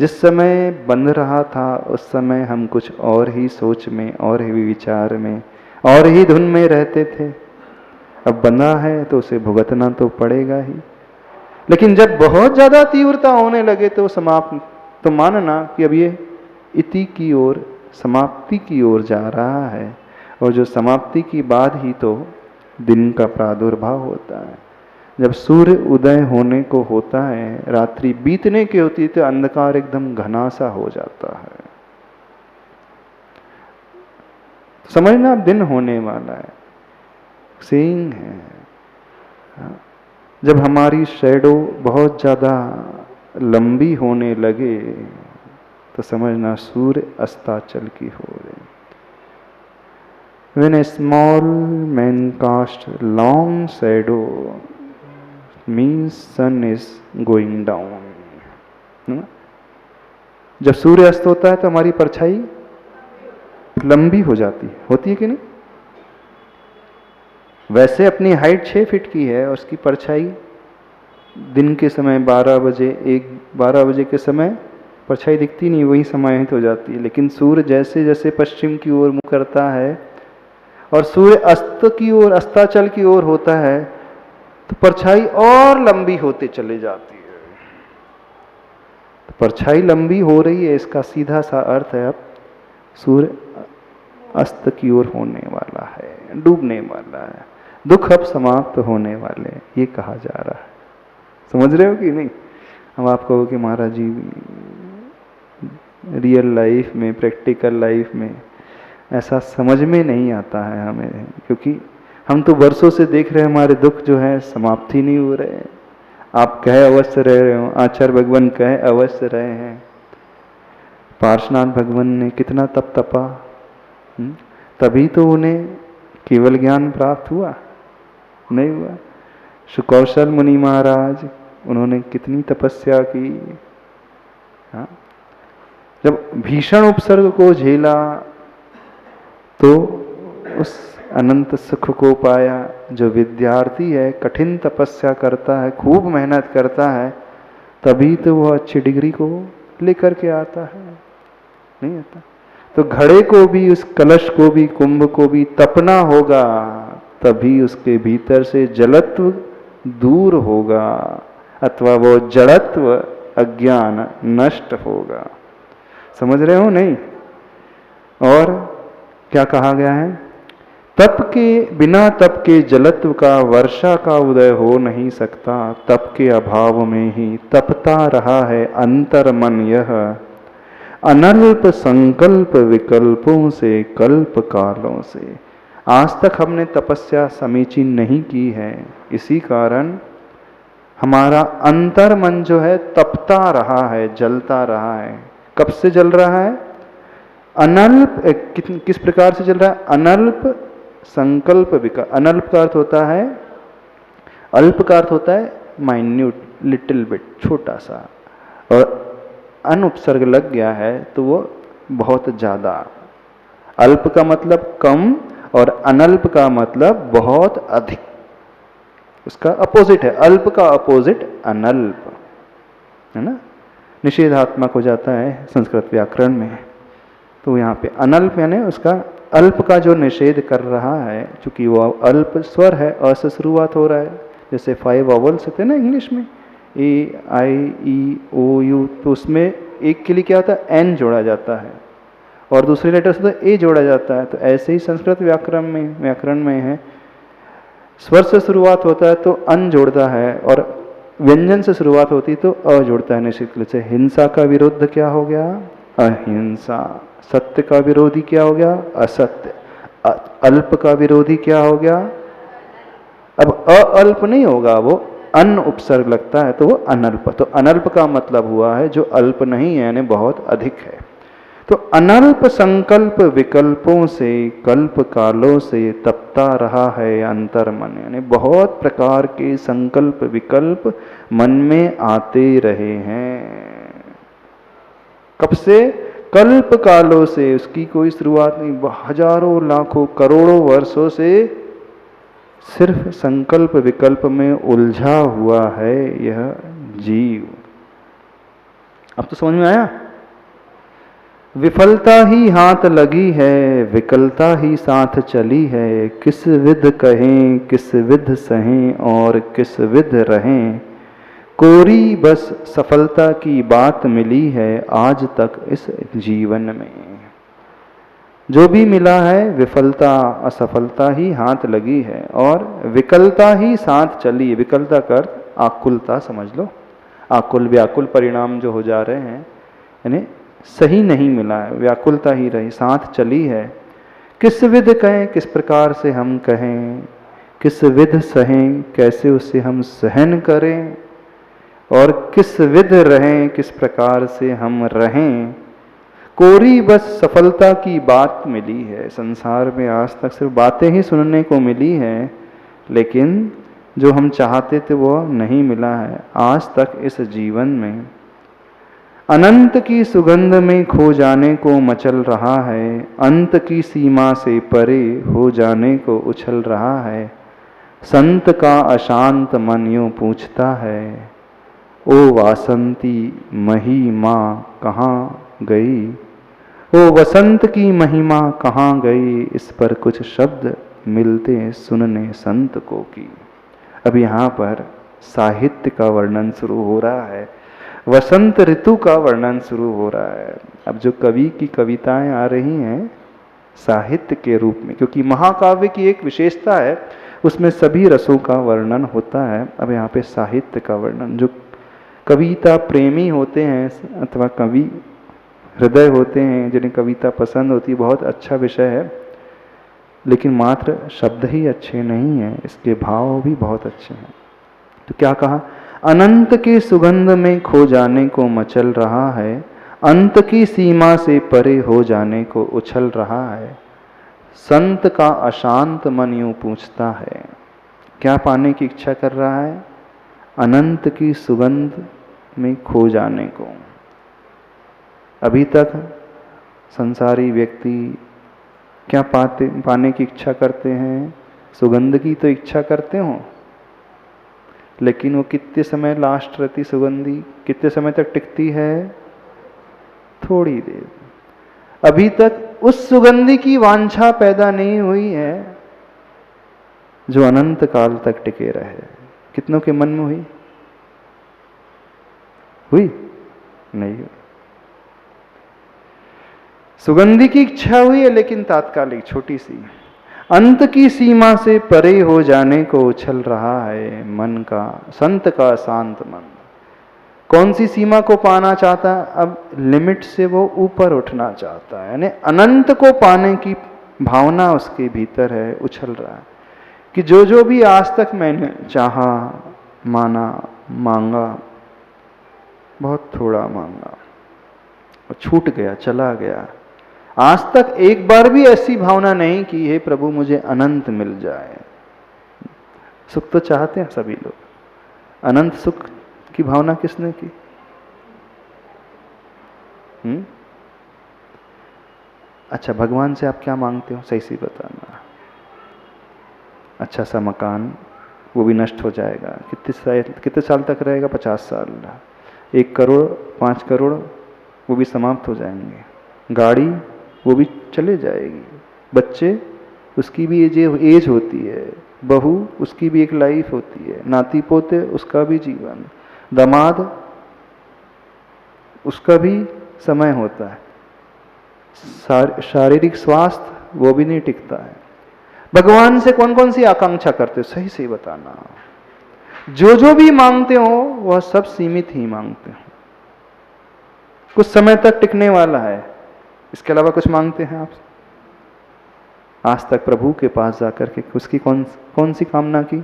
जिस समय बन रहा था उस समय हम कुछ और ही सोच में, और ही विचार में, और ही धुन में रहते थे। अब बंधा है तो उसे भुगतना तो पड़ेगा ही। लेकिन जब बहुत ज्यादा तीव्रता होने लगे तो समाप्त, तो मानना कि अब ये इति की ओर, समाप्ति की ओर जा रहा है। और जो समाप्ति की बाद ही तो दिन का प्रादुर्भाव होता है। जब सूर्य उदय होने को होता है, रात्रि बीतने की होती है, तो अंधकार एकदम घना सा हो जाता है। समझना अब दिन होने वाला है, सेइंग है। जब हमारी शैडो बहुत ज्यादा लंबी होने लगे तो समझना सूर्य अस्ताचल की हो रही। When a small man casts long shadow means sun is going down। जब सूर्य अस्त होता है तो हमारी परछाई लंबी हो जाती है, होती है कि नहीं? वैसे अपनी हाइट 6 फीट की है और उसकी परछाई दिन के समय 12 बजे के समय परछाई दिखती नहीं, वही समाहित हो जाती है। लेकिन सूर्य जैसे जैसे पश्चिम की ओर मुख करता है और सूर्य अस्त की ओर, अस्ताचल की ओर होता है, तो परछाई और लंबी होते चले जाती है। तो परछाई लंबी हो रही है, इसका सीधा सा अर्थ है अब सूर्य अस्त की ओर होने वाला है, डूबने वाला है, दुख अब समाप्त होने वाले, ये कहा जा रहा है। समझ रहे हो कि नहीं? हम आप कहो कि महाराज जी रियल लाइफ में, प्रैक्टिकल लाइफ में ऐसा समझ में नहीं आता है हमें, क्योंकि हम तो वर्षों से देख रहे हैं हमारे दुख जो है समाप्त ही नहीं हो रहे हैं। आप कहे अवश्य रह रहे हो, आचार्य भगवान कहे अवश्य रहे हैं, पार्श्वनाथ भगवान ने कितना तप तपा, तभी तो उन्हें केवल ज्ञान प्राप्त हुआ, नहीं हुआ। सुकौशल मुनि महाराज, उन्होंने कितनी तपस्या की। हाँ, जब भीषण उपसर्ग को झेला तो उस अनंत सुख को पाया। जो विद्यार्थी है, कठिन तपस्या करता है, खूब मेहनत करता है, तभी तो वह अच्छी डिग्री को लेकर के आता है, नहीं आता। तो घड़े को भी, उस कलश को भी, कुंभ को भी तपना होगा, तभी उसके भीतर से जलत्व दूर होगा, अथवा वो जड़त्व, अज्ञान नष्ट होगा। समझ रहे हो नहीं? और क्या कहा गया है? तप के बिना, तप के जलत्व का वर्षा का उदय हो नहीं सकता। तप के अभाव में ही तपता रहा है अंतर मन, यह अनल्प संकल्प विकल्पों से, कल्प कालों से। आज तक हमने तपस्या समीचीन नहीं की है, इसी कारण हमारा अंतर मन जो है तपता रहा है, जलता रहा है। कब से जल रहा है? अनल्प, किस प्रकार से जल रहा है? अनल्प संकल्प विकल्प। अनल्प का अर्थ होता है, अल्प का अर्थ होता है माइन्यूट, लिटिल बिट, छोटा सा, और अन उपसर्ग लग गया है तो वो बहुत ज्यादा। अल्प का मतलब कम और अनल्प का मतलब बहुत अधिक, उसका अपोजिट है। अल्प का अपोजिट अनल्प है ना, निषेधात्मक हो जाता है संस्कृत व्याकरण में। तो यहाँ पे अनल्प यानी उसका अल्प का जो निषेध कर रहा है, चूंकि वो अल्प स्वर है, अ से शुरुआत हो रहा है, जैसे 5 वॉवल्स होते हैं ना इंग्लिश में, ए आई ई ओ यू, तो उसमें एक के लिए क्या होता है? एन जोड़ा जाता है, और दूसरे लेटर से तो ए जोड़ा जाता है। तो ऐसे ही संस्कृत व्याकरण में है, स्वर से शुरुआत होता है तो अन जोड़ता है, और व्यंजन से शुरुआत होती है तो अ जोड़ता है निश्चित रूप से। हिंसा का विरुद्ध क्या हो गया? अहिंसा। सत्य का विरोधी क्या हो गया? असत्य। अल्प का विरोधी क्या हो गया? अब अल्प नहीं होगा, वो अन उपसर्ग लगता है तो वो अनल्प। तो अनल्प का मतलब हुआ है जो अल्प नहीं है, यानी बहुत अधिक है। तो अनल्प संकल्प विकल्पों से, कल्प कालों से तपता रहा है अंतर मन, यानी बहुत प्रकार के संकल्प विकल्प मन में आते रहे हैं। कब से? कल्प कालों से। उसकी कोई शुरुआत नहीं, हजारों लाखों करोड़ों वर्षों से सिर्फ संकल्प विकल्प में उलझा हुआ है यह जीव। अब तो समझ में आया? विफलता ही हाथ लगी है, विकलता ही साथ चली है, किस विध कहें किस विध सहें और किस विध रहें, कोरी बस सफलता की बात मिली है आज तक इस जीवन में। जो भी मिला है विफलता असफलता ही हाथ लगी है और विकलता ही साथ चली है। विकलता कर आकुलता समझ लो, आकुल व्याकुल परिणाम जो हो जा रहे हैं, यानी सही नहीं मिला है, व्याकुलता ही रही, साथ चली है। किस विध कहें किस प्रकार से हम कहें, किस विध सहें कैसे उसे हम सहन करें, और किस विध रहें किस प्रकार से हम रहें, कोरी बस सफलता की बात मिली है। संसार में आज तक सिर्फ बातें ही सुनने को मिली है, लेकिन जो हम चाहते थे वो नहीं मिला है आज तक इस जीवन में। अनंत की सुगंध में खो जाने को मचल रहा है, अंत की सीमा से परे हो जाने को उछल रहा है। संत का अशांत मन यूं पूछता है, ओ वासंती महिमा कहाँ गई, ओ वसंत की महिमा कहाँ गई, इस पर कुछ शब्द मिलते सुनने संत को की। अब यहाँ पर साहित्य का वर्णन शुरू हो रहा है, वसंत ऋतु का वर्णन शुरू हो रहा है। अब जो कवि की कविताएं आ रही हैं साहित्य के रूप में, क्योंकि महाकाव्य की एक विशेषता है उसमें सभी रसों का वर्णन होता है। अब यहाँ पे साहित्य का वर्णन, जो कविता प्रेमी होते हैं अथवा कवि हृदय होते हैं जिन्हें कविता पसंद होती है, बहुत अच्छा विषय है, लेकिन मात्र शब्द ही अच्छे नहीं हैं, इसके भाव भी बहुत अच्छे हैं। तो क्या कहा, अनंत की सुगंध में खो जाने को मचल रहा है, अंत की सीमा से परे हो जाने को उछल रहा है। संत का अशांत मन यूं पूछता है, क्या पाने की इच्छा कर रहा है, अनंत की सुगंध में खो जाने को। अभी तक संसारी व्यक्ति क्या पाने की इच्छा करते हैं, सुगंध की तो इच्छा करते हो, लेकिन वो कितने समय लास्ट रहती सुगंधी, कितने समय तक टिकती है, थोड़ी देर। अभी तक उस सुगंधी की वांछा पैदा नहीं हुई है जो अनंत काल तक टिके रहे। कितनों के मन में हुई? नहीं हुई। सुगंधी की इच्छा हुई है लेकिन तात्कालिक, छोटी सी। अंत की सीमा से परे हो जाने को उछल रहा है मन का, संत का शांत मन। कौन सी सीमा को पाना चाहता है? अब लिमिट से वो ऊपर उठना चाहता है, यानी अनंत को पाने की भावना उसके भीतर है, उछल रहा है कि जो जो भी आज तक मैंने चाहा, माना, मांगा, बहुत थोड़ा मांगा और छूट गया, चला गया। आज तक एक बार भी ऐसी भावना नहीं कि हे प्रभु मुझे अनंत मिल जाए। सुख तो चाहते हैं सभी लोग, अनंत सुख की भावना किसने की? अच्छा, भगवान से आप क्या मांगते हो, सही से बताना। अच्छा सा मकान, वो भी नष्ट हो जाएगा, कितने साल तक रहेगा? 50 साल। 1 करोड़, 5 करोड़, वो भी समाप्त हो जाएंगे। गाड़ी, वो भी चले जाएगी। बच्चे, उसकी भी एज होती है। बहू, उसकी भी एक लाइफ होती है। नाती पोते, उसका भी जीवन। दामाद, उसका भी समय होता है। शारीरिक स्वास्थ्य, वो भी नहीं टिकता है। भगवान से कौन कौन सी आकांक्षा करते हो, सही सही बताना। जो जो भी मांगते हो वह सब सीमित ही मांगते हो, कुछ समय तक टिकने वाला है, इसके अलावा कुछ मांगते हैं आप? आज तक प्रभु के पास जाकर के उसकी कौन सी कामना की?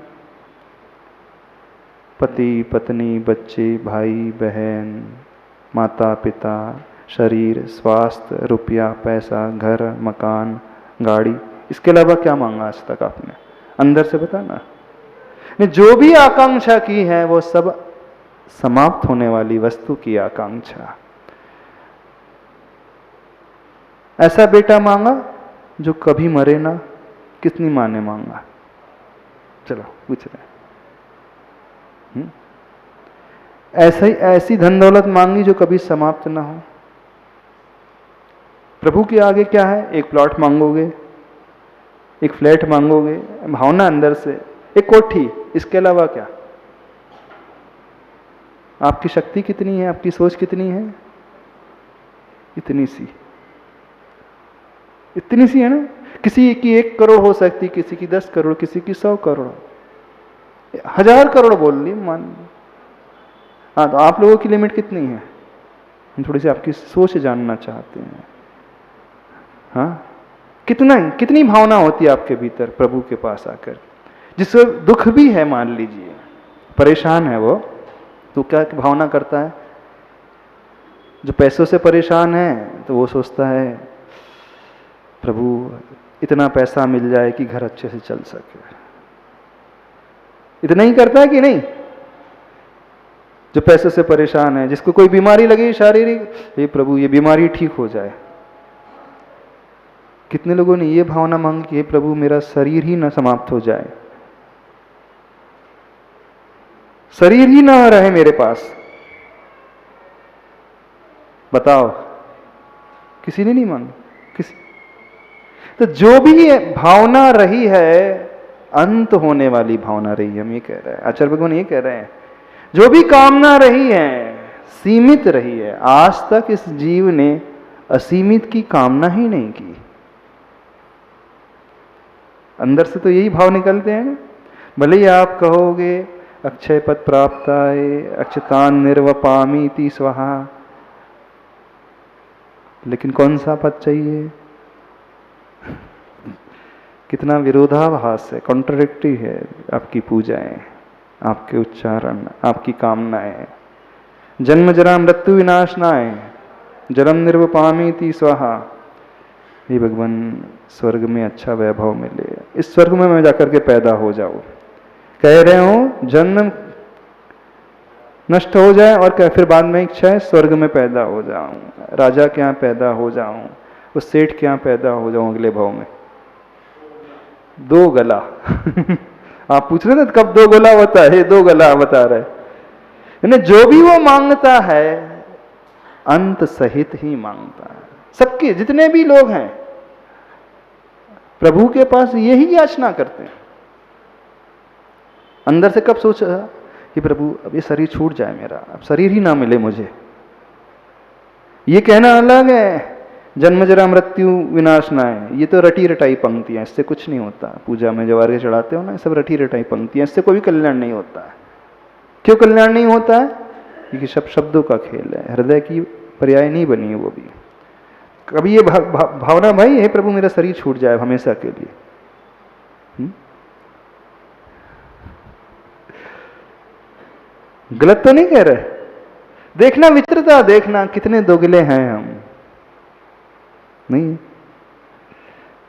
पति, पत्नी, बच्चे, भाई, बहन, माता, पिता, शरीर, स्वास्थ्य, रुपया, पैसा, घर, मकान, गाड़ी, इसके अलावा क्या मांगा आज तक आपने? अंदर से बताना। जो भी आकांक्षा की है वो सब समाप्त होने वाली वस्तु की आकांक्षा। ऐसा बेटा मांगा जो कभी मरे ना? कितनी माँ ने मांगा? चलो पूछ रहे हैं। ऐसी धन दौलत मांगी जो कभी समाप्त ना हो। प्रभु के आगे क्या है? एक प्लॉट मांगोगे, एक फ्लैट मांगोगे, भावना अंदर से, एक कोठी, इसके अलावा क्या? आपकी शक्ति कितनी है, आपकी सोच कितनी है? इतनी सी है ना। किसी की 1 करोड़ हो सकती, किसी की 10 करोड़, किसी की 100 करोड़, 1000 करोड़ बोल ली मान। हाँ, तो आप लोगों की लिमिट कितनी है? हम थोड़ी सी आपकी सोच जानना चाहते हैं। हाँ, कितनी भावना होती है आपके भीतर प्रभु के पास आकर, जिससे दुख भी है, मान लीजिए परेशान है वो, तो क्या भावना करता है? जो पैसों से परेशान है तो वो सोचता है प्रभु इतना पैसा मिल जाए कि घर अच्छे से चल सके। इतना ही करता है कि नहीं? जो पैसों से परेशान है, जिसको कोई बीमारी लगी शारीरिक, हे प्रभु ये बीमारी ठीक हो जाए। कितने लोगों ने ये भावना मांगी कि हे प्रभु मेरा शरीर ही ना समाप्त हो जाए, शरीर ही ना रहे मेरे पास। बताओ, किसी ने नहीं मांगा? किसी? तो जो भी भावना रही है अंत होने वाली भावना रही है। हम ये कह रहे हैं, आचार्य भगवान ये कह रहे हैं, जो भी कामना रही है सीमित रही है। आज तक इस जीव ने असीमित की कामना ही नहीं की। अंदर से तो यही भाव निकलते हैं। भले ही आप कहोगे अक्षय पद प्राप्ताय अक्षतान निर्वपामीति स्वाहा, लेकिन कौन सा पद चाहिए? कितना विरोधाभास है, कॉन्ट्रडिक्टरी है आपकी पूजाएं, आपके उच्चारण, आपकी कामनाएं। जन्म जरा मृत्यु विनाशनाय जन्म निर्वपामीति स्वाहा। हे भगवान स्वर्ग में अच्छा वैभव मिले, इस स्वर्ग में मैं जाकर के पैदा हो जाऊं। कह रहे हो जन्म नष्ट हो जाए और फिर बाद में इच्छा है स्वर्ग में पैदा हो जाऊं, राजा के यहाँ पैदा हो जाऊं, उस सेठ के यहाँ पैदा हो जाऊं अगले भाव में। 2 गला आप पूछ रहे थे कब 2 गला होता है? 2 गला बता रहे। यानी जो भी वो मांगता है अंत सहित ही मांगता है। सबके जितने भी लोग हैं प्रभु के पास यही याचना करते हैं। अंदर से कब सोचा कि प्रभु अब ये शरीर छूट जाए मेरा, अब शरीर ही ना मिले मुझे। ये कहना अलग है, जन्म जरा मृत्यु विनाशनाय, ये तो रटी रटाई पंक्तियां, इससे कुछ नहीं होता। पूजा में जब अर्घ्य चढ़ाते हो ना, सब रटी रटाई पंक्तियां, इससे कोई कल्याण नहीं होता है। क्यों कल्याण नहीं होता है? क्योंकि सब शब्दों का खेल है, हृदय की पर्याय नहीं बनी है वो भी। कभी ये भावना भाई हे प्रभु मेरा शरीर छूट जाए हमेशा के लिए। गलत तो नहीं कह रहे? देखना विचित्रता, देखना कितने दोगले हैं हम। नहीं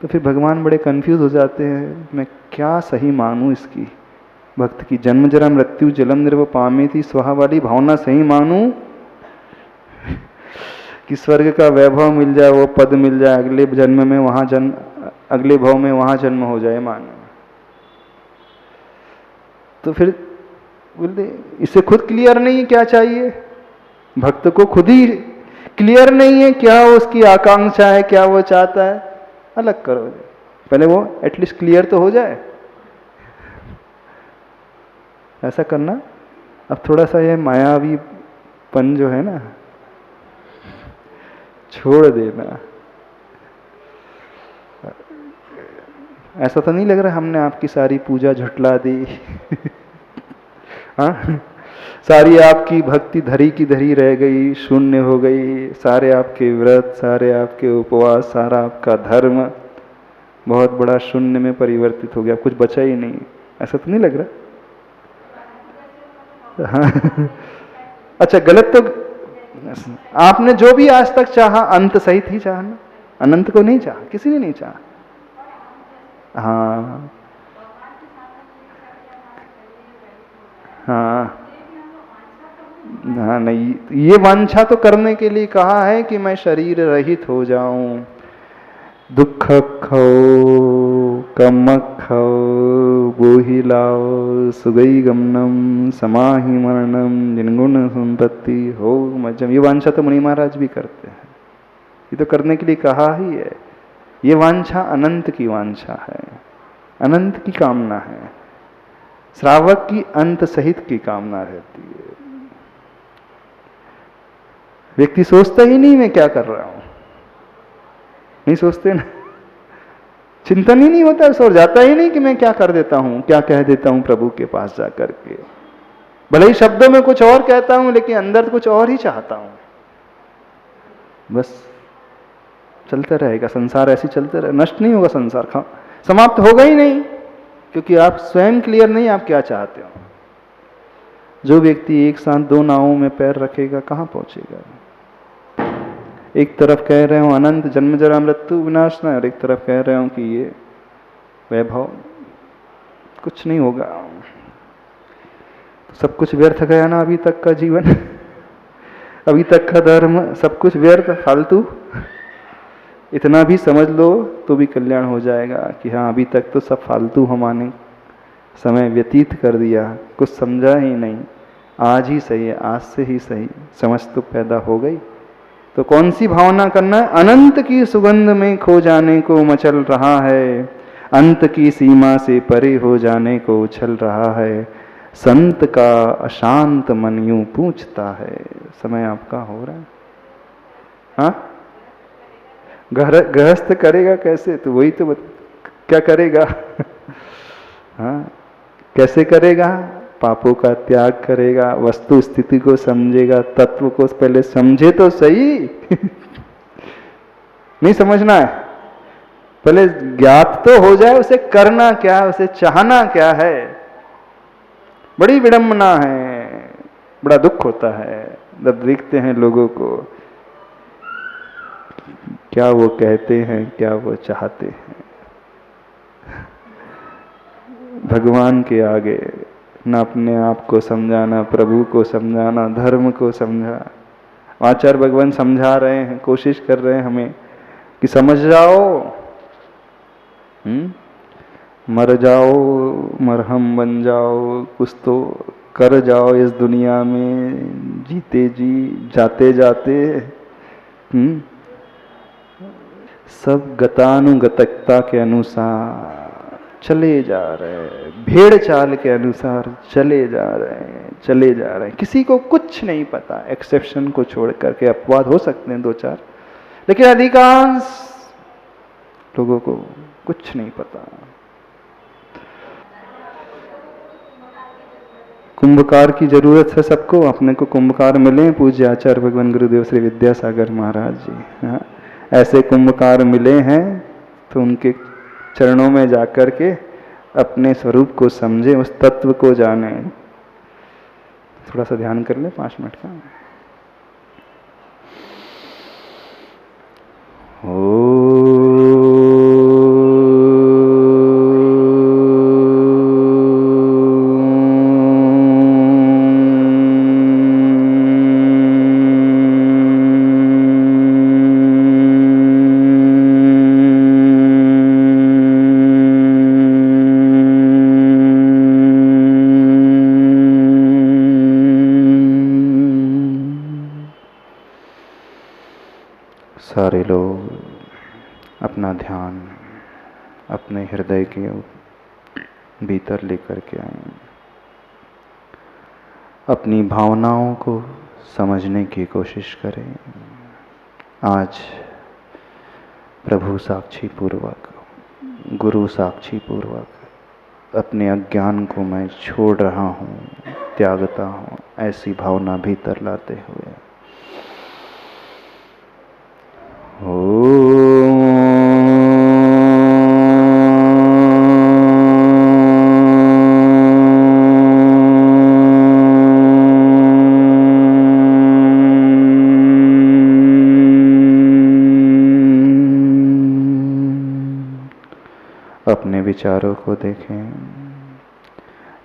तो फिर भगवान बड़े कंफ्यूज हो जाते हैं, मैं क्या सही मानूं इसकी भक्त की। जन्म जरा मृत्यु जलम निर्वपामीति स्वाहा वाली भावना सही मानूं कि स्वर्ग का वैभव मिल जाए, वो पद मिल जाए, अगले जन्म में वहां जन्म, अगले भाव में वहां जन्म हो जाए मानो। तो फिर बोलते इसे खुद क्लियर नहीं है क्या चाहिए। भक्त को खुद ही क्लियर नहीं है क्या उसकी आकांक्षा है, क्या वो चाहता है। अलग करो, पहले वो एटलीस्ट क्लियर तो हो जाए। ऐसा करना। अब थोड़ा सा ये मायावीपन जो है ना छोड़ देना। ऐसा तो नहीं लग रहा हमने आपकी सारी पूजा झुटला दी हाँ, सारी आपकी भक्ति धरी की धरी रह गई, शून्य हो गई। सारे आपके व्रत, सारे आपके उपवास, सारा आपका धर्म बहुत बड़ा शून्य में परिवर्तित हो गया, कुछ बचा ही नहीं। ऐसा तो नहीं लग रहा? हाँ अच्छा, गलत तो आपने जो भी आज तक चाहा अंत सहित ही चाहा ना, अनंत को नहीं चाहा, किसी ने नहीं चाहा। हाँ हाँ हाँ, नहीं ये वांछा तो करने के लिए कहा है कि मैं शरीर रहित हो जाऊं, दुख खो कम खो वो ही लाओ, सुगई गमनम समाहि मरणम जिनगुण संपत्ति हो मजम। ये वांछा तो मुनि महाराज भी करते हैं, ये तो करने के लिए कहा ही है। ये वांछा अनंत की वांछा है, अनंत की कामना है। श्रावक की अंत सहित की कामना रहती है। व्यक्ति सोचता ही नहीं मैं क्या कर रहा हूं, नहीं सोचते ना, चिंतन ही नहीं होता, सोच जाता ही नहीं कि मैं क्या कर देता हूं, क्या कह देता हूं प्रभु के पास जाकर के। भले ही शब्दों में कुछ और कहता हूं लेकिन अंदर कुछ और ही चाहता हूं। बस चलता रहेगा संसार, ऐसे चलते रहे, नष्ट नहीं होगा संसार, समाप्त होगा ही नहीं, क्योंकि आप स्वयं क्लियर नहीं आप क्या चाहते हो। जो व्यक्ति एक साथ दो नावों में पैर रखेगा कहां पहुंचेगा। एक तरफ कह रहे हो अनंत जन्म जरा मृत्यु विनाश ना, और एक तरफ कह रहे हो कि ये वैभव, कुछ नहीं होगा, तो सब कुछ व्यर्थ गया ना अभी तक का जीवन। अभी तक का धर्म सब कुछ व्यर्थ फालतू। इतना भी समझ लो तो भी कल्याण हो जाएगा कि हाँ अभी तक तो सब फालतू हमारे समय व्यतीत कर दिया, कुछ समझा ही नहीं, आज ही सही है, आज से ही सही समझ तो पैदा हो गई। तो कौन सी भावना करना है, अनंत की सुगंध में खो जाने को मचल रहा है, अंत की सीमा से परे हो जाने को उछल रहा है, संत का अशांत मन यूं पूछता है। समय आपका हो रहा है, हाँ गृहस्थ करेगा कैसे, तो वही तो क्या करेगा। हाँ कैसे करेगा, पापों का त्याग करेगा, वस्तु स्थिति को समझेगा, तत्व को पहले समझे तो सही। नहीं समझना है, पहले ज्ञात तो हो जाए उसे करना क्या है, उसे चाहना क्या है। बड़ी विडंबना है, बड़ा दुख होता है जब देखते हैं लोगों को, क्या वो कहते हैं क्या वो चाहते हैं। भगवान के आगे न अपने आप को समझाना, प्रभु को समझाना, धर्म को समझा। आचार्य भगवान समझा रहे हैं, कोशिश कर रहे हैं हमें कि समझ जाओ, मर जाओ मरहम बन जाओ, कुछ तो कर जाओ इस दुनिया में, जीते जी जाते जाते। सब गतानुगतकता के अनुसार चले जा रहे हैं, भेड़ चाल के अनुसार चले जा रहे हैं। किसी को कुछ नहीं पता, एक्सेप्शन को छोड़ करके अपवाद हो सकते हैं दो चार, लेकिन अधिकांश लोगों को कुछ नहीं पता। कुंभकार की जरूरत है सबको, अपने को कुंभकार मिले, पूज्य आचार्य भगवान गुरुदेव श्री विद्यासागर महाराज जी। हाँ ऐसे कुंभकार मिले हैं तो उनके चरणों में जाकर के अपने स्वरूप को समझे, उस तत्व को जाने। थोड़ा सा ध्यान कर ले 5 मिनट का। सारे लोग अपना ध्यान अपने हृदय के भीतर लेकर के आए, अपनी भावनाओं को समझने की कोशिश करें। आज प्रभु साक्षी पूर्वक, गुरु साक्षी पूर्वक अपने अज्ञान को मैं छोड़ रहा हूँ, त्यागता हूँ, ऐसी भावना भीतर लाते हुए अपने विचारों को देखें।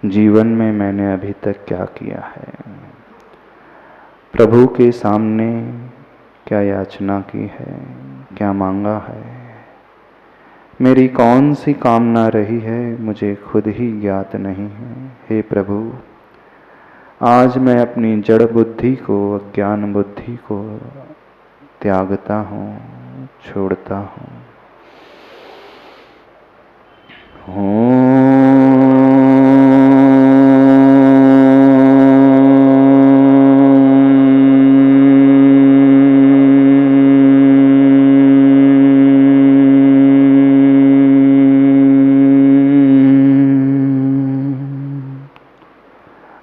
जीवन में मैंने अभी तक क्या किया है, प्रभु के सामने क्या याचना की है, क्या मांगा है, मेरी कौन सी कामना रही है मुझे खुद ही ज्ञात नहीं है। हे प्रभु, आज मैं अपनी जड़ बुद्धि को, अज्ञान बुद्धि को त्यागता हूँ, छोड़ता हूँ।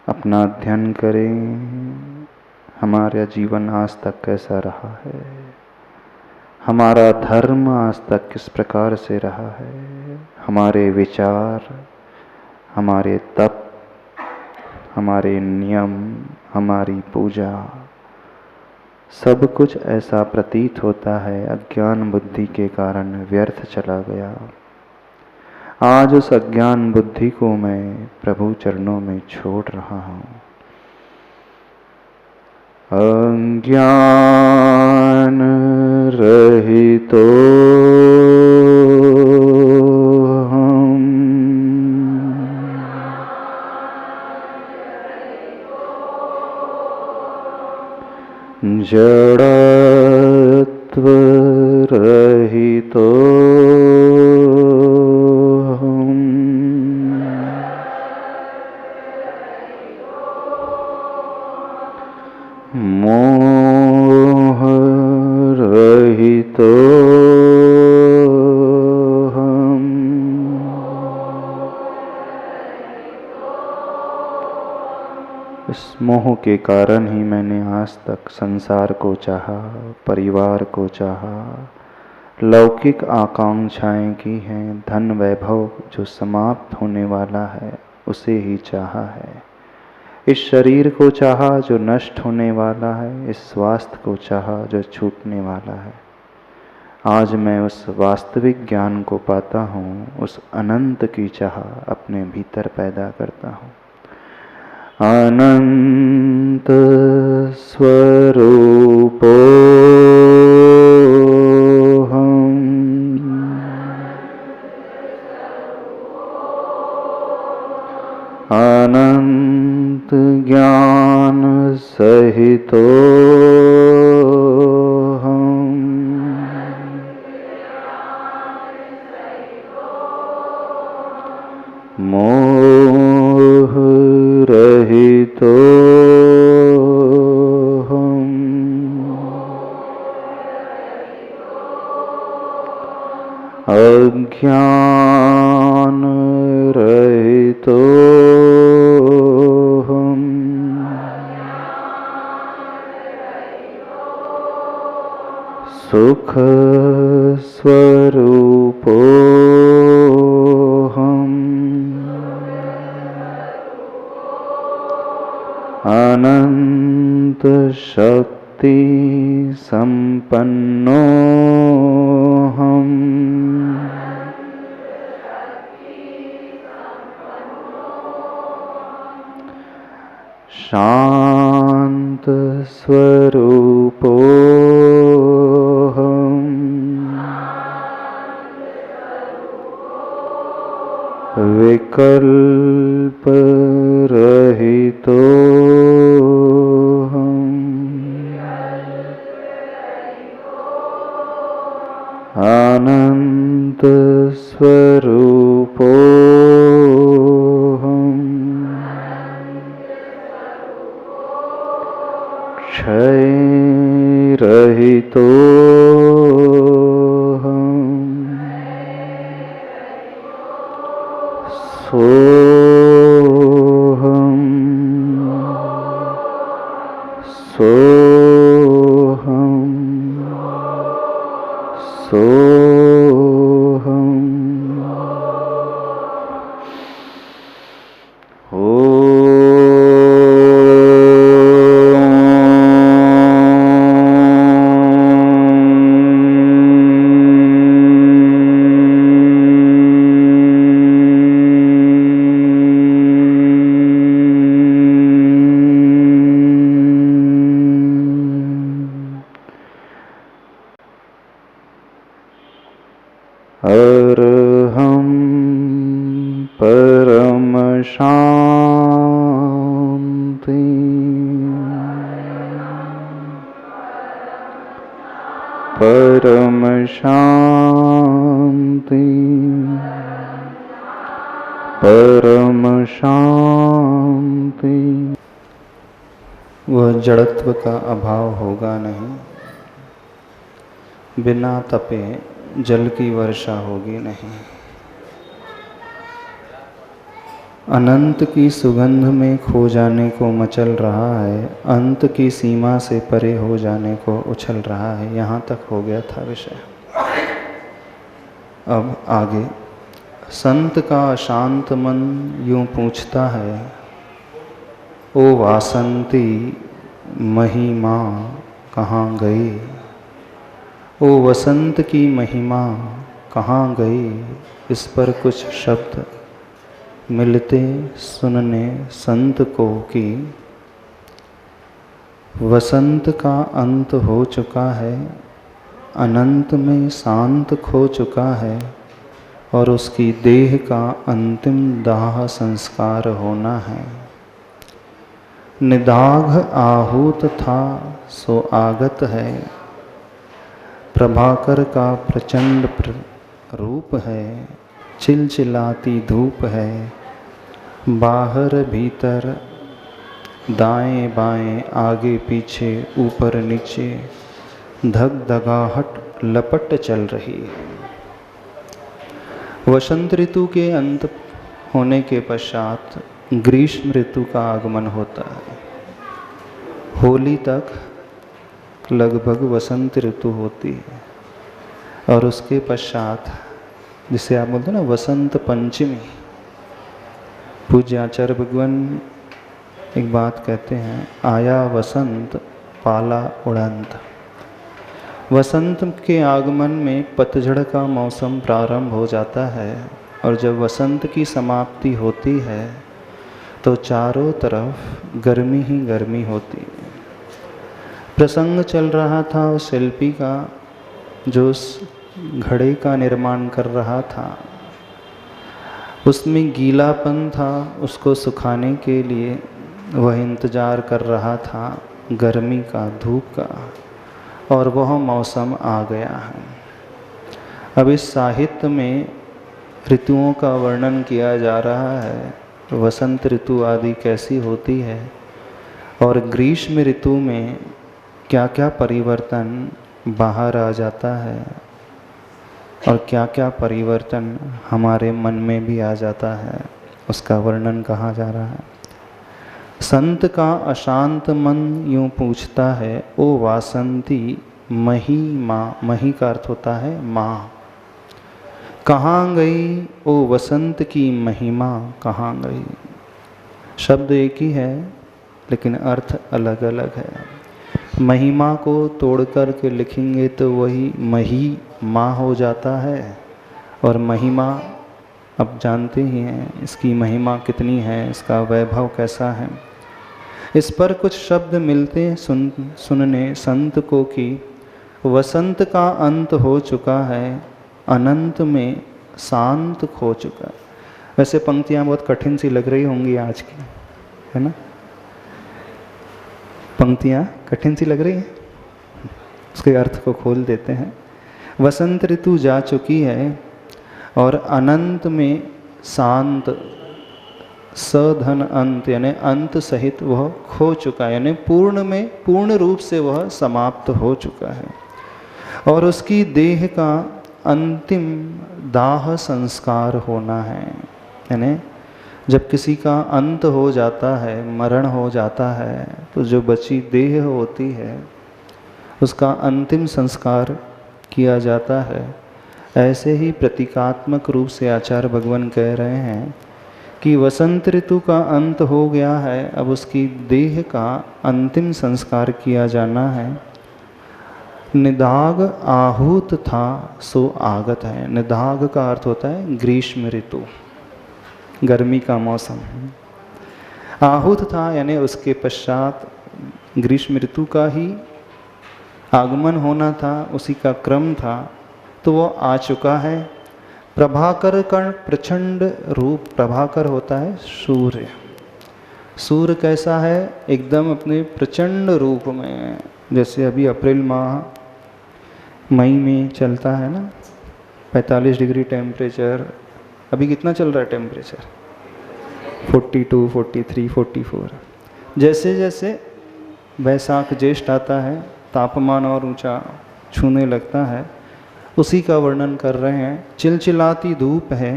अपना अध्ययन करें, हमारा जीवन आज तक कैसा रहा है, हमारा धर्म आज तक किस प्रकार से रहा है, हमारे विचार, हमारे तप, हमारे नियम, हमारी पूजा, सब कुछ ऐसा प्रतीत होता है अज्ञान बुद्धि के कारण व्यर्थ चला गया। आज उस अज्ञान बुद्धि को मैं प्रभु चरणों में छोड़ रहा हूँ। अज्ञान रहितो हम, जड़त्व रहितो मोह रहितो हम। इस मोह के कारण ही मैंने आज तक संसार को चाहा, परिवार को चाहा, लौकिक आकांक्षाएं की हैं, धन वैभव जो समाप्त होने वाला है उसे ही चाहा है, इस शरीर को चाहा जो नष्ट होने वाला है, इस स्वास्थ्य को चाहा जो छूटने वाला है। आज मैं उस वास्तविक ज्ञान को पाता हूँ, उस अनंत की चाह अपने भीतर पैदा करता हूँ। अनंत स्वरूपो अनंत ज्ञान सहितो हम, मोह रहितो हम, अज्ञान रहितो हम, सुख स्वरूपो हम, अनंत शक्ति संपन्नो हम, शांत स्वरूपो हम, विकल्प रहितो हम, अनंत स्वरूपो हम, क्षय रहितो हम, सोहम सोहम सोहम। शांति। परम शांति। परम शांति। वह जड़त्व का अभाव होगा नहीं, बिना तपे जल की वर्षा होगी नहीं। अनंत की सुगंध में खो जाने को मचल रहा है, अंत की सीमा से परे हो जाने को उछल रहा है। यहाँ तक हो गया था विषय। अब आगे संत का अशांत मन यूं पूछता है, ओ वासंती महिमा कहाँ गई? ओ वसंत की महिमा कहाँ गई? इस पर कुछ शब्द मिलते सुनने संत को कि वसंत का अंत हो चुका है, अनंत में शांत खो चुका है और उसकी देह का अंतिम दाह संस्कार होना है। निदाघ आहूत था सो आगत है, प्रभाकर का प्रचंड रूप है, चिलचिलाती धूप है, बाहर भीतर दाएं बाएं आगे पीछे ऊपर नीचे धग धगाहट लपट चल रही है। वसंत ऋतु के अंत होने के पश्चात ग्रीष्म ऋतु का आगमन होता है। होली तक लगभग वसंत ऋतु होती है और उसके पश्चात जिसे आप बोलते हैं ना वसंत पंचमी। पूज्य आचार्य भगवान एक बात कहते हैं, आया वसंत पाला उड़ंत। वसंत के आगमन में पतझड़ का मौसम प्रारंभ हो जाता है और जब वसंत की समाप्ति होती है तो चारों तरफ गर्मी ही गर्मी होती है। प्रसंग चल रहा था उस शिल्पी का जो उस घड़े का निर्माण कर रहा था, उसमें गीलापन था, उसको सुखाने के लिए वह इंतज़ार कर रहा था गर्मी का, धूप का, और वह मौसम आ गया है। अब इस साहित्य में ऋतुओं का वर्णन किया जा रहा है, वसंत ऋतु आदि कैसी होती है और ग्रीष्म ऋतु में क्या क्या परिवर्तन बाहर आ जाता है और क्या क्या परिवर्तन हमारे मन में भी आ जाता है, उसका वर्णन कहा जा रहा है। संत का अशांत मन यूं पूछता है, ओ वासंती मही माँ, मही का अर्थ होता है माँ, कहाँ गई? ओ वसंत की महिमा कहाँ गई? शब्द एक ही है लेकिन अर्थ अलग अलग है। महिमा को तोड़ कर के लिखेंगे तो वही मही माँ हो जाता है, और महिमा अब जानते ही हैं इसकी महिमा कितनी है, इसका वैभव कैसा है। इस पर कुछ शब्द मिलते सुनने संत को कि वसंत का अंत हो चुका है, अनंत में शांत खो चुका है। वैसे पंक्तियाँ बहुत कठिन सी लग रही होंगी आज की, है ना? पंक्तियाँ कठिन सी लग रही हैं, उसके अर्थ को खोल देते हैं। वसंत ऋतु जा चुकी है और अनंत में शांत, सधन अंत यानी अंत सहित वह खो चुका है, यानी पूर्ण में पूर्ण रूप से वह समाप्त हो चुका है और उसकी देह का अंतिम दाह संस्कार होना है। यानी जब किसी का अंत हो जाता है, मरण हो जाता है, तो जो बची देह होती है उसका अंतिम संस्कार किया जाता है। ऐसे ही प्रतीकात्मक रूप से आचार्य भगवान कह रहे हैं कि वसंत ऋतु का अंत हो गया है, अब उसकी देह का अंतिम संस्कार किया जाना है। निदाघ आहूत था सो आगत है। निदाघ का अर्थ होता है ग्रीष्म ऋतु, गर्मी का मौसम। आहूत था यानी उसके पश्चात ग्रीष्म ऋतु का ही आगमन होना था, उसी का क्रम था, तो वो आ चुका है। प्रभाकर का प्रचंड रूप, प्रभाकर होता है सूर्य। सूर्य कैसा है? एकदम अपने प्रचंड रूप में। जैसे अभी अप्रैल माह मई में चलता है ना, 45 डिग्री टेम्परेचर। अभी कितना चल रहा है टेम्परेचर? 42, 43, 44। जैसे जैसे वैशाख ज्येष्ठ आता है, तापमान और ऊंचा छूने लगता है, उसी का वर्णन कर रहे हैं। चिलचिलाती धूप है,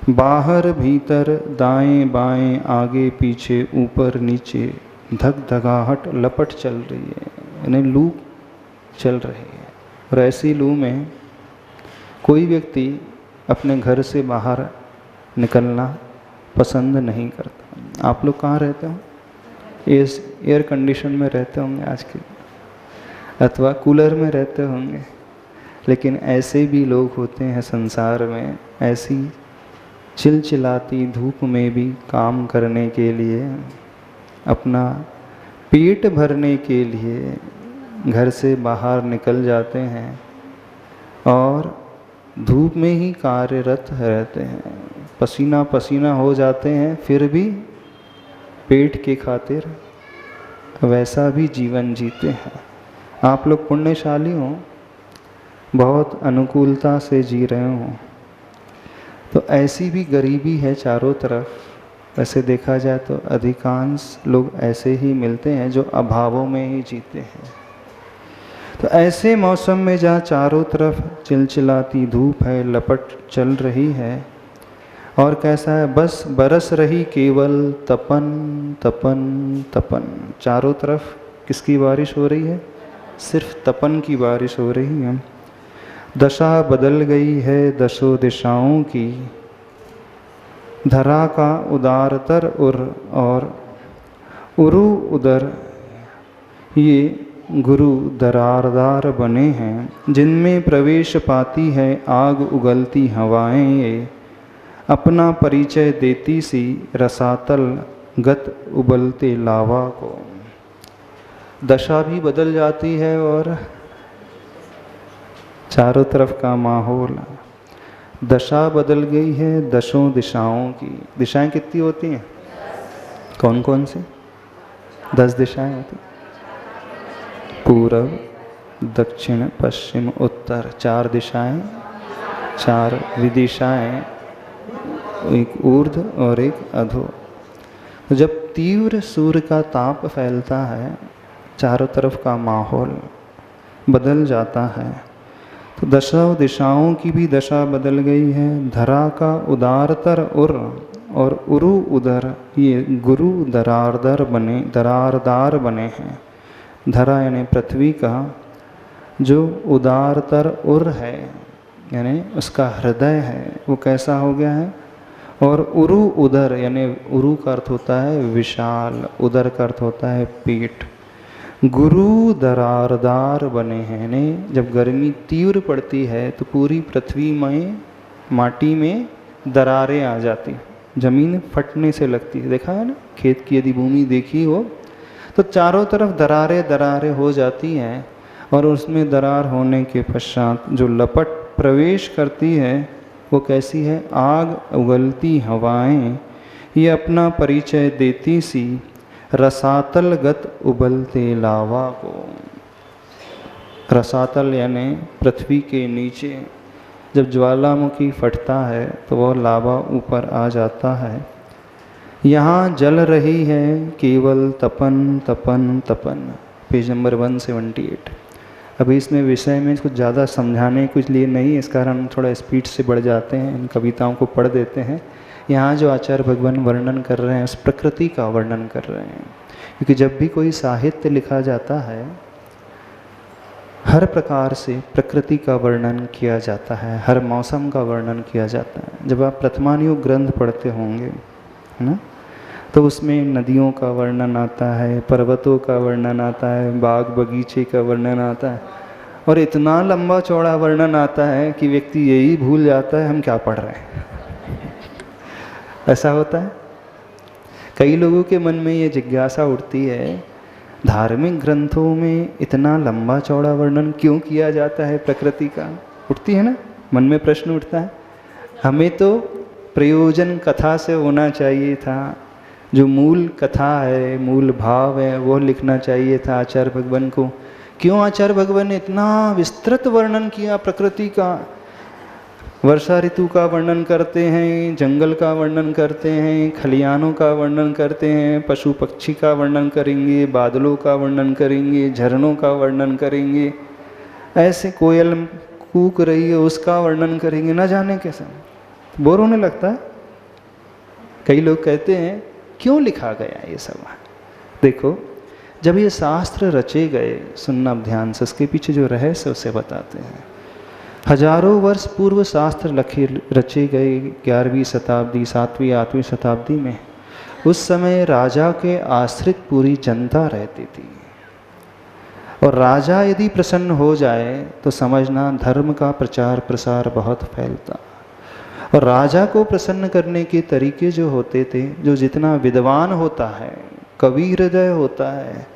बाहर भीतर दाएं बाएं आगे पीछे ऊपर नीचे धक धगाहट लपट चल रही है, यानी लू चल रही है। और ऐसी लू में कोई व्यक्ति अपने घर से बाहर निकलना पसंद नहीं करता। आप लोग कहाँ रहते हो? एयर कंडीशन में रहते होंगे आज के, अथवा कूलर में रहते होंगे। लेकिन ऐसे भी लोग होते हैं संसार में, ऐसी चिलचिलाती धूप में भी काम करने के लिए, अपना पेट भरने के लिए घर से बाहर निकल जाते हैं और धूप में ही कार्यरत रहते हैं, पसीना पसीना हो जाते हैं, फिर भी पेट के खातिर वैसा भी जीवन जीते हैं। आप लोग पुण्यशाली हो, बहुत अनुकूलता से जी रहे हो। तो ऐसी भी गरीबी है चारों तरफ। वैसे देखा जाए तो अधिकांश लोग ऐसे ही मिलते हैं जो अभावों में ही जीते हैं। तो ऐसे मौसम में जहाँ चारों तरफ चिलचिलाती धूप है, लपट चल रही है, और कैसा है, बस बरस रही केवल तपन तपन तपन। चारों तरफ किसकी बारिश हो रही है? सिर्फ तपन की बारिश हो रही है। दशा बदल गई है दशों दिशाओं की, धरा का उदारतर उर और उरु उदर, ये गुरु दरारदार बने हैं, जिनमें प्रवेश पाती है आग उगलती हवाएं, ये अपना परिचय देती सी रसातल गत उबलते लावा को। दशा भी बदल जाती है और चारों तरफ का माहौल। दशा बदल गई है दशों दिशाओं की। दिशाएं कितनी होती हैं? कौन कौन सी? 10 दिशाएं होती। पूर्व, दक्षिण, पश्चिम, उत्तर, 4 दिशाएं, 4 विदिशाएं, एक ऊर्ध्व और एक अधो। तो जब तीव्र सूर्य का ताप फैलता है, चारों तरफ का माहौल बदल जाता है। तो दशों दिशाओं की भी दशा बदल गई है। धरा का उदारतर उर और उरु उदर, ये गुरु दरारदार बने हैं। धरा यानी पृथ्वी का जो उदारतर उर है, यानी उसका हृदय है, वो कैसा हो गया है। और उरु उदर यानी उरु का अर्थ होता है विशाल, उदर का अर्थ होता है पेट। गुरु दरारदार बने हैं, यानी जब गर्मी तीव्र पड़ती है तो पूरी पृथ्वी में, माटी में दरारें आ जाती, जमीन फटने से लगती है। देखा है ना, खेत की यदि भूमि देखी हो तो चारों तरफ दरारें दरारें हो जाती हैं, और उसमें दरार होने के पश्चात जो लपट प्रवेश करती है वो कैसी है? आग उगलती हवाएं, ये अपना परिचय देती सी रसातल गत उबलते लावा को। रसातल यानी पृथ्वी के नीचे जब ज्वालामुखी फटता है तो वह लावा ऊपर आ जाता है। यहाँ जल रही है केवल तपन तपन तपन। Page number 178। अभी इसमें विषय में कुछ ज़्यादा समझाने कुछ लिए नहीं, इस कारण हम थोड़ा स्पीड से बढ़ जाते हैं, इन कविताओं को पढ़ देते हैं। यहाँ जो आचार्य भगवान वर्णन कर रहे हैं उस प्रकृति का वर्णन कर रहे हैं, क्योंकि जब भी कोई साहित्य लिखा जाता है हर प्रकार से प्रकृति का वर्णन किया जाता है, हर मौसम का वर्णन किया जाता है। जब आप प्रथमानुयोग ग्रंथ पढ़ते होंगे, है ना, तो उसमें नदियों का वर्णन आता है, पर्वतों का वर्णन आता है, बाग बगीचे का वर्णन आता है, और इतना लंबा चौड़ा वर्णन आता है कि व्यक्ति यही भूल जाता है हम क्या पढ़ रहे हैं। ऐसा होता है। कई लोगों के मन में ये जिज्ञासा उठती है, धार्मिक ग्रंथों में इतना लंबा चौड़ा वर्णन क्यों किया जाता है प्रकृति का? उठती है ना, मन में प्रश्न उठता है, हमें तो प्रयोजन कथा से होना चाहिए था, जो मूल कथा है, मूल भाव है, वो लिखना चाहिए था आचार्य भगवान को। क्यों आचार्य भगवान ने इतना विस्तृत वर्णन किया प्रकृति का? वर्षा ऋतु का वर्णन करते हैं, जंगल का वर्णन करते हैं, खलियानों का वर्णन करते हैं, पशु पक्षी का वर्णन करेंगे, बादलों का वर्णन करेंगे, झरनों का वर्णन करेंगे, ऐसे कोयल कूक रही है उसका वर्णन करेंगे, न जाने कैसा। बोर होने लगता है। कई लोग कहते हैं क्यों लिखा गया ये सब? देखो, जब ये शास्त्र रचे गए, सुनना ध्यान से, उसके पीछे जो रहस्य उसे बताते हैं। हजारों वर्ष पूर्व शास्त्र रचे गए 11वीं शताब्दी, 7वीं 8वीं शताब्दी में। उस समय राजा के आश्रित पूरी जनता रहती थी, और राजा यदि प्रसन्न हो जाए तो समझना धर्म का प्रचार प्रसार बहुत फैलता। और राजा को प्रसन्न करने के तरीके जो होते थे, जो जितना विद्वान होता है, कवि हृदय होता है,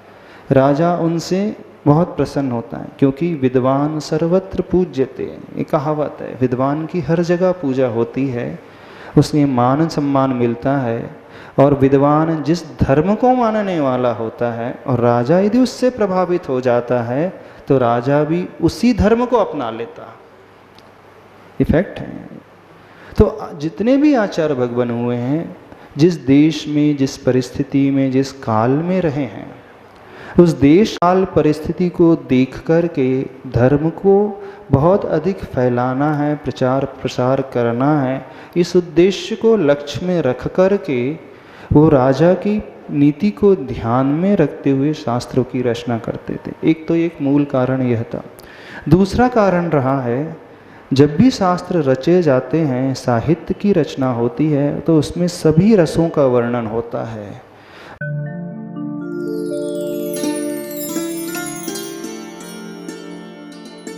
राजा उनसे बहुत प्रसन्न होता है, क्योंकि विद्वान सर्वत्र पूज्यते, ये कहावत है। विद्वान की हर जगह पूजा होती है, उसमें मान सम्मान मिलता है। और विद्वान जिस धर्म को मानने वाला होता है, और राजा यदि उससे प्रभावित हो जाता है, तो राजा भी उसी धर्म को अपना लेता। इफेक्ट है। तो जितने भी आचार्य भगवान हुए हैं, जिस देश में, जिस परिस्थिति में, जिस काल में रहे हैं, उस देश काल परिस्थिति को देख कर के धर्म को बहुत अधिक फैलाना है, प्रचार प्रसार करना है, इस उद्देश्य को लक्ष्य में रख कर के वो राजा की नीति को ध्यान में रखते हुए शास्त्रों की रचना करते थे। एक तो एक मूल कारण यह था। दूसरा कारण रहा है, जब भी शास्त्र रचे जाते हैं, साहित्य की रचना होती है, तो उसमें सभी रसों का वर्णन होता है।